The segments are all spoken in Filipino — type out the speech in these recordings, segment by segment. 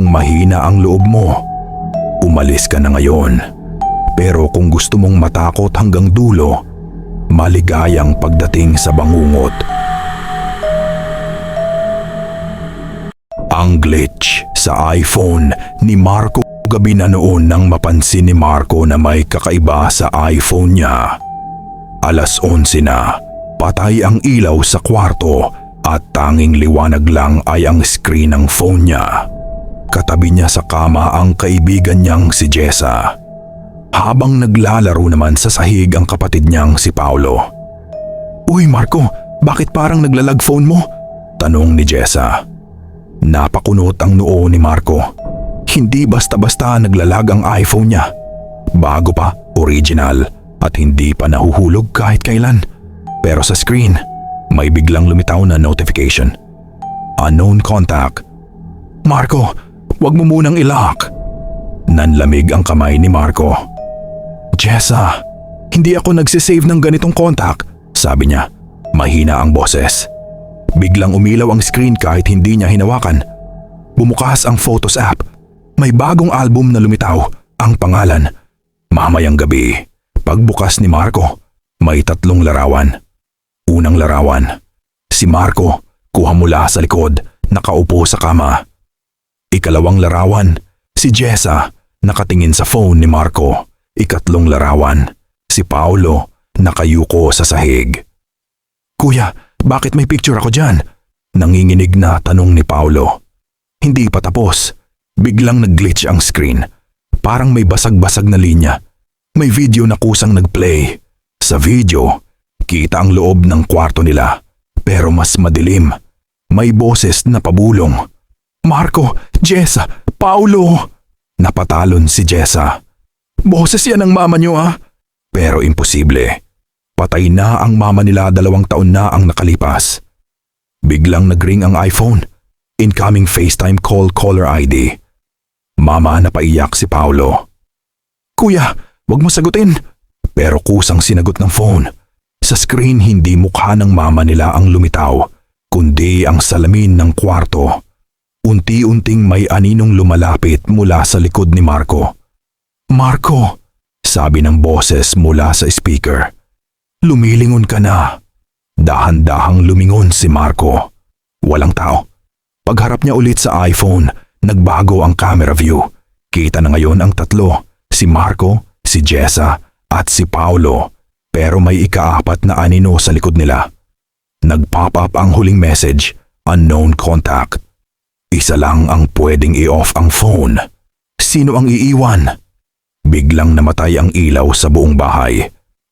kung mahina ang loob mo, umalis ka na ngayon. Pero kung gusto mong matakot hanggang dulo, maligayang pagdating sa bangungot. Ang glitch sa iPhone ni Marco gabi na noon nang mapansin ni Marco na may kakaiba sa iPhone niya. Alas 11 na, patay ang ilaw sa kwarto at tanging liwanag lang ay ang screen ng phone niya. Katabi niya sa kama ang kaibigan niyang si Jessa. Habang naglalaro naman sa sahig ang kapatid niyang si Paolo. "Uy Marco, bakit parang naglalag phone mo?" tanong ni Jessa. Napakunot ang noo ni Marco. Hindi basta-basta naglalag ang iPhone niya. Bago pa, original at hindi pa nahuhulog kahit kailan. Pero sa screen, may biglang lumitaw na notification. Unknown contact. "Marco, wag mo munang i-lock." Nanlamig ang kamay ni Marco. "Jessa, hindi ako nagsisave ng ganitong contact," sabi niya. Mahina ang boses. Biglang umilaw ang screen kahit hindi niya hinawakan. Bumukas ang Photos app. May bagong album na lumitaw, ang pangalan, Mamayang Gabi. Pagbukas ni Marco, may 3 larawan. Unang larawan, si Marco, kuha mula sa likod, nakaupo sa kama. Ikalawang larawan, si Jessa, nakatingin sa phone ni Marco. Ikatlong larawan, si Paolo, nakayuko sa sahig. "Kuya, bakit may picture ako dyan?" Nanginginig na tanong ni Paolo. Hindi pa tapos. Biglang nag-glitch ang screen. Parang may basag-basag na linya. May video na kusang nag-play. Sa video, kita ang loob ng kwarto nila. Pero mas madilim. May boses na pabulong. "Marco, Jessa, Paolo!" Napatalon si Jessa. "Boses yan ng mama niyo ah." Pero imposible. Patay na ang mama nila, 2 taon na ang nakalipas. Biglang nag-ring ang iPhone. Incoming FaceTime call, caller ID. Mama, napaiyak si Paolo. "Kuya, wag mo sagutin." Pero kusang sinagot ng phone. Sa screen, hindi mukha ng mama nila ang lumitaw, kundi ang salamin ng kwarto. Unti-unting may aninong lumalapit mula sa likod ni Marco. "Marco," sabi ng boses mula sa speaker. "Lumilingon ka na." Dahan-dahang lumingon si Marco. Walang tao. Pagharap niya ulit sa iPhone, nagbago ang camera view. Kita na ngayon ang 3, si Marco, si Jessa at si Paolo. Pero may ika-4 na anino sa likod nila. Nag-pop up ang huling message, unknown contact. Isa lang ang pwedeng i-off ang phone. Sino ang iiwan? Biglang namatay ang ilaw sa buong bahay.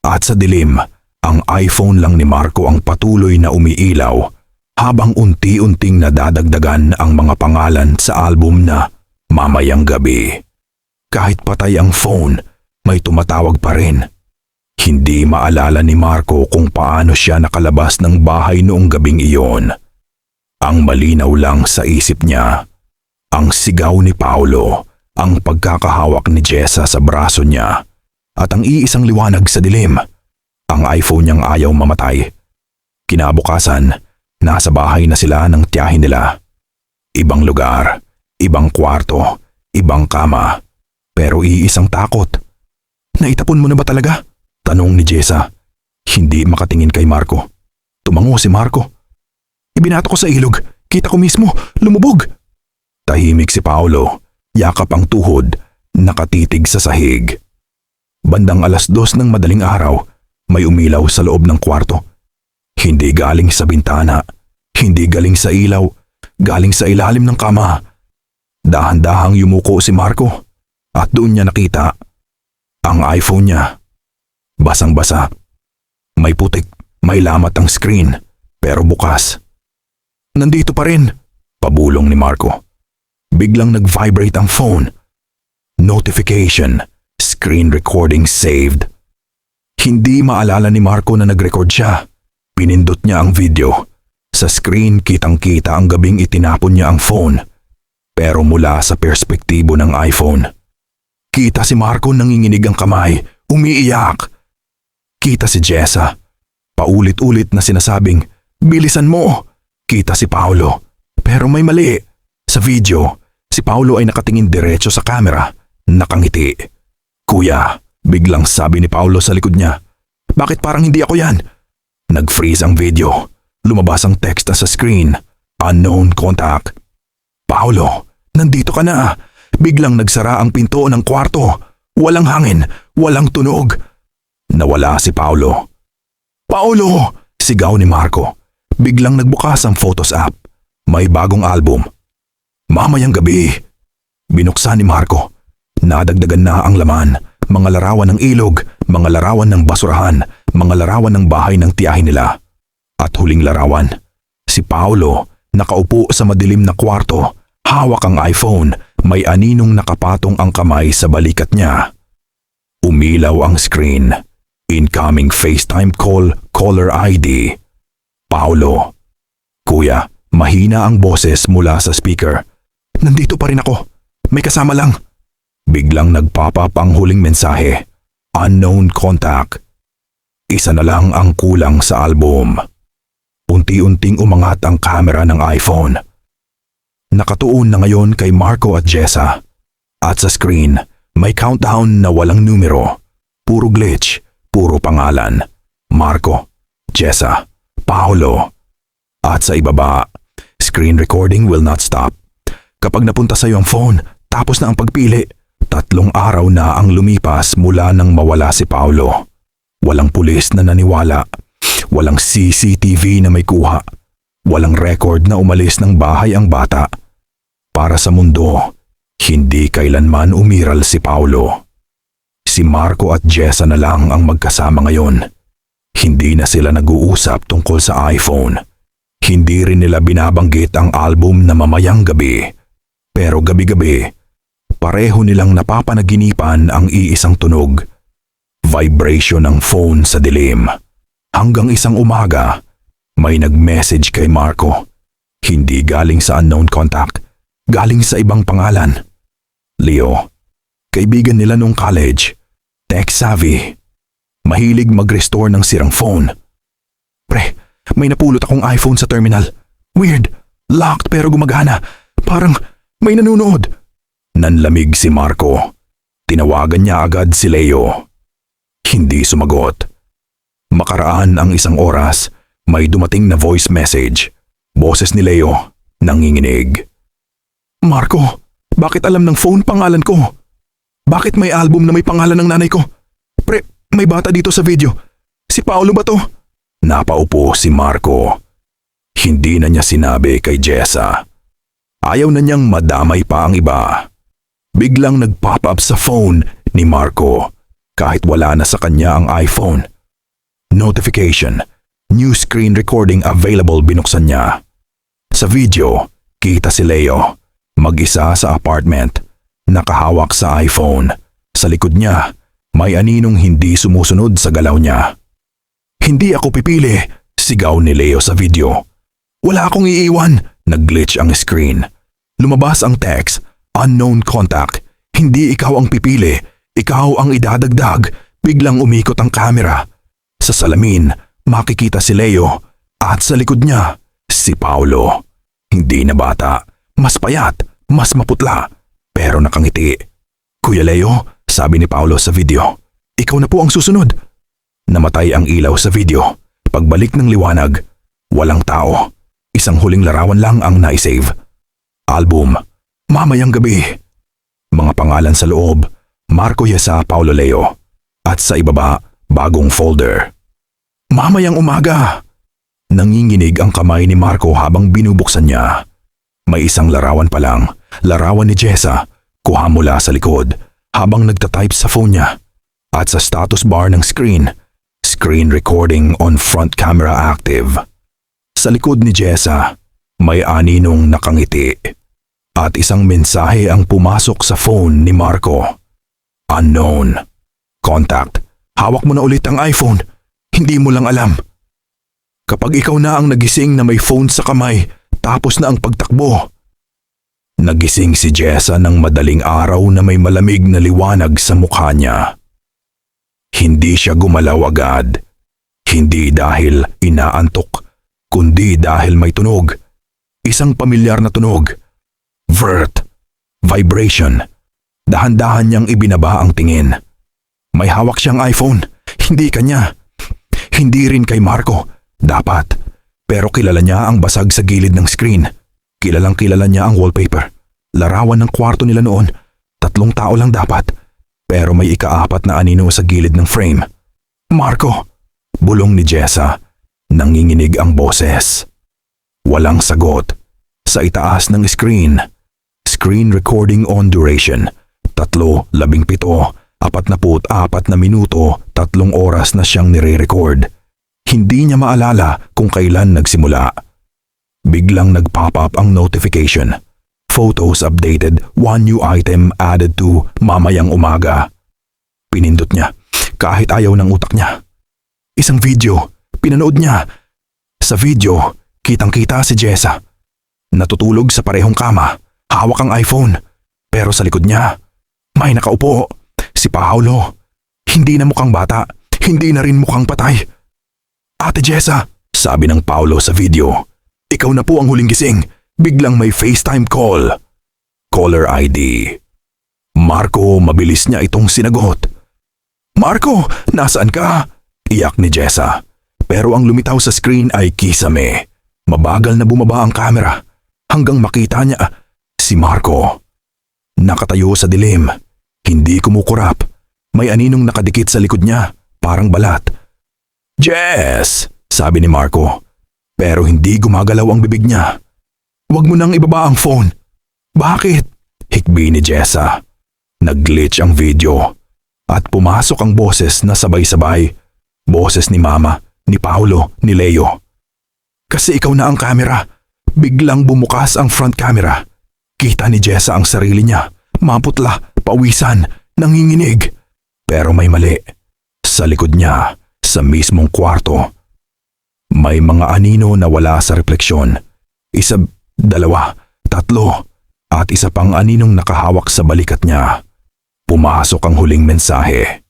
At sa dilim, ang iPhone lang ni Marco ang patuloy na umiilaw habang unti-unting nadadagdagan ang mga pangalan sa album na Mamayang Gabi. Kahit patay ang phone, may tumatawag pa rin. Hindi maalala ni Marco kung paano siya nakalabas ng bahay noong gabing iyon. Ang malinaw lang sa isip niya, ang sigaw ni Paolo, ang pagkakahawak ni Jessa sa braso niya, at ang iisang liwanag sa dilim, ang iPhone niyang ayaw mamatay. Kinabukasan, nasa bahay na sila ng tiyahin nila. Ibang lugar, ibang kwarto, ibang kama, pero iisang takot. "Naitapon mo na ba talaga?" tanong ni Jessa. Hindi makatingin kay Marco. Tumango si Marco. "Ibinato ko sa ilog, kita ko mismo, lumubog." Tahimik si Paolo, yakap ang tuhod, nakatitig sa sahig. Bandang 2:00 ng madaling araw, may umilaw sa loob ng kwarto. Hindi galing sa bintana, hindi galing sa ilaw, galing sa ilalim ng kama. Dahan-dahang yumuko si Marco at doon niya nakita ang iPhone niya. Basang-basa. May putik, may lamat ang screen, pero bukas. "Nandito pa rin," pabulong ni Marco. Biglang nag-vibrate ang phone. Notification, screen recording saved. Hindi maalala ni Marco na nag-record siya. Pinindot niya ang video. Sa screen, kitang-kita ang gabing itinapon niya ang phone. Pero mula sa perspektibo ng iPhone, kita si Marco nanginginig ang kamay, umiiyak. Kita si Jessa, paulit-ulit na sinasabing, "Bilisan mo!" Kita si Paolo, pero may mali. Sa video, Si Paulo ay nakatingin diretso sa camera, nakangiti. Kuya, biglang sabi ni Paulo sa likod niya. Bakit parang hindi ako yan? Nag-freeze ang video. Lumabas ang text sa screen. Unknown contact. Paulo, nandito ka na. Biglang nagsara ang pinto ng kwarto. Walang hangin, walang tunog. Nawala si Paulo. Paulo! Sigaw ni Marco. Biglang nagbukas ang Photos app. May bagong album. Mamayang gabi. Binuksan ni Marco. Nadagdagan na ang laman. Mga larawan ng ilog, mga larawan ng basurahan, mga larawan ng bahay ng tiyahin nila. At huling larawan, si Paulo nakaupo sa madilim na kwarto, hawak ang iPhone, may aninong nakapatong ang kamay sa balikat niya. Umilaw ang screen. Incoming FaceTime call, caller ID. Paulo. Kuya, mahina ang boses mula sa speaker. Nandito pa rin ako. May kasama lang. Biglang nagpapa ang huling mensahe. Unknown contact. Isa na lang ang kulang sa album. Unti-unting umangat ang camera ng iPhone. Nakatuon na ngayon kay Marco at Jessa. At sa screen, may countdown na walang numero. Puro glitch, puro pangalan. Marco, Jessa, Paulo. At sa ibaba, screen recording will not stop. Kapag napunta sa iyo ang phone, tapos na ang pagpili. 3 araw na ang lumipas mula nang mawala si Paulo. Walang pulis na naniwala. Walang CCTV na may kuha. Walang record na umalis ng bahay ang bata. Para sa mundo, hindi kailanman umiral si Paulo. Si Marco at Jessa na lang ang magkasama ngayon. Hindi na sila nag-uusap tungkol sa iPhone. Hindi rin nila binabanggit ang album na Mamayang Gabi. Pero gabi-gabi, pareho nilang napapanaginipan ang iisang tunog. Vibration ng phone sa dilim. Hanggang isang umaga, may nag-message kay Marco. Hindi galing sa unknown contact, galing sa ibang pangalan. Leo, kaibigan nila nung college. Tech-savvy. Mahilig mag-restore ng sirang phone. Pre, may napulot akong iPhone sa terminal. Weird. Locked pero gumagana. Parang may nanonood. Nanlamig si Marco. Tinawagan niya agad si Leo. Hindi sumagot. Makaraan ang 1 oras, may dumating na voice message. Boses ni Leo, nanginginig. Marco, bakit alam ng phone pangalan ko? Bakit may album na may pangalan ng nanay ko? Pre, may bata dito sa video. Si Paulo ba to? Napaupo si Marco. Hindi na niya sinabi kay Jessa. Ayaw na niyang madamay pa ang iba. Biglang nag-pop up sa phone ni Marco kahit wala na sa kanya ang iPhone. Notification, new screen recording available, binuksan niya. Sa video, kita si Leo, mag-isa sa apartment, nakahawak sa iPhone. Sa likod niya, may aninong hindi sumusunod sa galaw niya. Hindi ako pipili, sigaw ni Leo sa video. Wala akong iiwan, nag-glitch ang screen. Lumabas ang text, unknown contact. Hindi ikaw ang pipili, ikaw ang idadagdag. Biglang umikot ang camera. Sa salamin, makikita si Leo at sa likod niya, si Paulo. Hindi na bata, mas payat, mas maputla, pero nakangiti. Kuya Leo, sabi ni Paulo sa video, ikaw na po ang susunod. Namatay ang ilaw sa video. Pagbalik ng liwanag, walang tao. Isang huling larawan lang ang naisave. Album, Mamayang Gabi. Mga pangalan sa loob, Marco Jessa, Paulo Leo. At sa ibaba, bagong folder. Mamayang umaga. Nanginginig ang kamay ni Marco habang binubuksan niya. May isang larawan pa lang, larawan ni Jessa, kuha mula sa likod, habang nagtatype sa phone niya. At sa status bar ng screen, screen recording on front camera active. Sa likod ni Jessa, may aninong nakangiti. At isang mensahe ang pumasok sa phone ni Marco. Unknown. Contact. Hawak mo na ulit ang iPhone. Hindi mo lang alam. Kapag ikaw na ang nagising na may phone sa kamay, tapos na ang pagtakbo. Nagising si Jessa ng madaling araw na may malamig na liwanag sa mukha niya. Hindi siya gumalaw agad. Hindi dahil inaantok, kundi dahil may tunog. Isang pamilyar na tunog. Vert. Vibration. Dahan-dahan niyang ibinaba ang tingin. May hawak siyang iPhone. Hindi kanya. Hindi rin kay Marco. Dapat. Pero kilala niya ang basag sa gilid ng screen. Kilalang kilala niya ang wallpaper. Larawan ng kwarto nila noon. 3 tao lang dapat. Pero may ika-4 na anino sa gilid ng frame. Marco! Bulong ni Jessa. Nanginginig ang boses. Walang sagot. Sa itaas ng screen. Screen recording on duration. 3:17, 44 na minuto, 3 oras na siyang nire-record. Hindi niya maalala kung kailan nagsimula. Biglang nag-pop up ang notification. Photos updated, 1 new item added to mamayang umaga. Pinindot niya, kahit ayaw ng utak niya. Isang video, pinanood niya. Sa video, kitang-kita si Jessa. Natutulog sa parehong kama, hawak ang iPhone. Pero sa likod niya, may nakaupo. Si Paolo. Hindi na mukhang bata, hindi na rin mukhang patay. Ate Jessa, sabi ng Paolo sa video. Ikaw na po ang huling gising. Biglang may FaceTime call. Caller ID. Marco, mabilis niya itong sinagot. Marco, nasaan ka? Iyak ni Jessa. Pero ang lumitaw sa screen ay kisame. Mabagal na bumaba ang camera hanggang makita niya si Marco. Nakatayo sa dilim. Hindi kumukurap. May aninong nakadikit sa likod niya, parang balat. Jess! Sabi ni Marco. Pero hindi gumagalaw ang bibig niya. Huwag mo nang ibaba ang phone. Bakit? Hikbi ni Jessa. Nag-glitch ang video. At pumasok ang boses na sabay-sabay. Boses ni Mama, ni Paolo, ni Leo. Kasi ikaw na ang camera. Biglang bumukas ang front camera. Kita ni Jessa ang sarili niya. Maputla, pawisan, nanginginig. Pero may mali. Sa likod niya, sa mismong kwarto. May mga anino na wala sa refleksyon. 1, 2, 3, at isa pang aninong nakahawak sa balikat niya. Pumasok ang huling mensahe.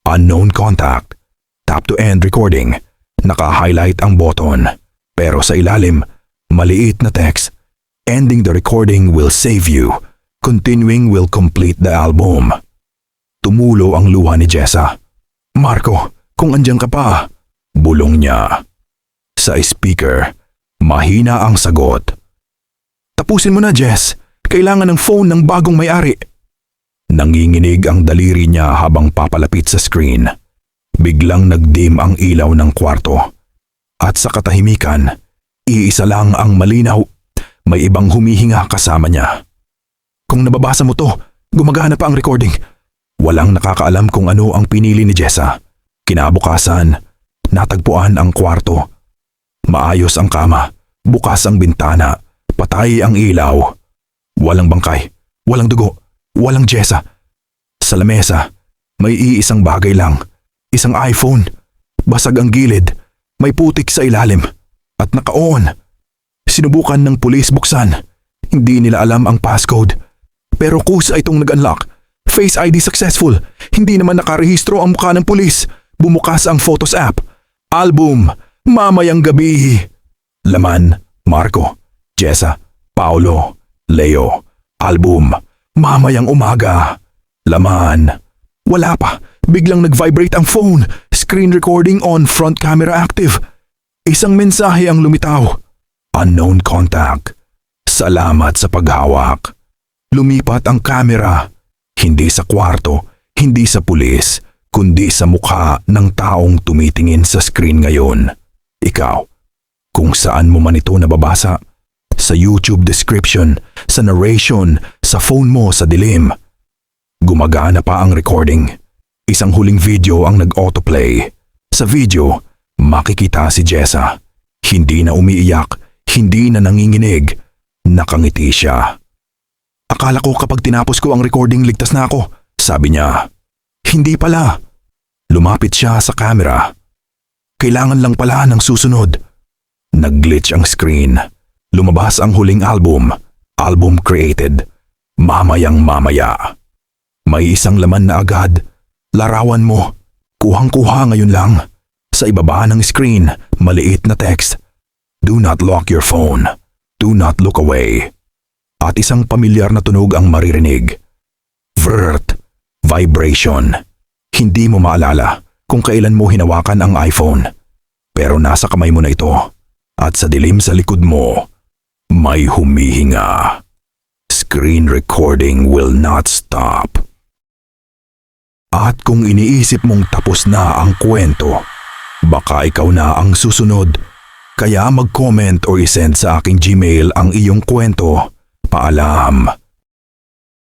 Unknown contact. Tap to end recording. Naka-highlight ang button. Pero sa ilalim, maliit na text. Ending the recording will save you. Continuing will complete the album. Tumulo ang luha ni Jessa. Marco, kung andyan ka pa. Bulong niya. Sa speaker, mahina ang sagot. Tapusin mo na, Jess. Kailangan ng phone ng bagong may-ari. Nanginginig ang daliri niya habang papalapit sa screen. Biglang nagdim ang ilaw ng kwarto. At sa katahimikan, iisa lang ang malinaw. May ibang humihinga kasama niya. Kung nababasa mo to, gumagana pa ang recording. Walang nakakaalam kung ano ang pinili ni Jessa. Kinabukasan, natagpuan ang kwarto. Maayos ang kama, bukas ang bintana, patay ang ilaw. Walang bangkay, walang dugo, walang Jessa. Sa lamesa, may iisang bagay lang. Isang iPhone. Basag ang gilid, may putik sa ilalim, at naka-on. Sinubukan ng pulis buksan. Hindi nila alam ang passcode. Pero kusa itong nag-unlock. Face ID successful. Hindi naman nakarehistro ang mukha ng pulis. Bumukas ang Photos app. Album. Mamayang gabi. Laman. Marco. Jessa. Paolo. Leo. Album. Mamayang umaga. Laman. Wala pa. Biglang nag-vibrate ang phone. Screen recording on, front camera active. Isang mensahe ang lumitaw. Unknown contact. Salamat sa paghawak. Lumipat ang camera. Hindi sa kwarto, hindi sa pulis, kundi sa mukha ng taong tumitingin sa screen ngayon. Ikaw, kung saan mo man ito nababasa. Sa YouTube description, sa narration, sa phone mo sa dilim. Gumagana pa ang recording. Isang huling video ang nag-autoplay. Sa video, makikita si Jessa. Hindi na umiiyak, hindi na nanginginig. Nakangiti siya. Akala ko kapag tinapos ko ang recording ligtas na ako, sabi niya. Hindi pala. Lumapit siya sa camera. Kailangan lang pala ng susunod. Nag-glitch ang screen. Lumabas ang huling album. Album created. Mamayang mamaya. May isang laman na agad. Larawan mo. Kuhang-kuha ngayon lang. Sa ibaba ng screen, maliit na text. Do not lock your phone. Do not look away. at isang pamilyar na tunog ang maririnig. Vert, vibration. Hindi mo maalala kung kailan mo hinawakan ang iPhone. Pero nasa kamay mo na ito at sa dilim sa likod mo, may humihinga. Screen recording will not stop. At kung iniisip mong tapos na ang kwento, baka ikaw na ang susunod. Kaya mag-comment o isend sa aking Gmail ang iyong kwento. Paalam.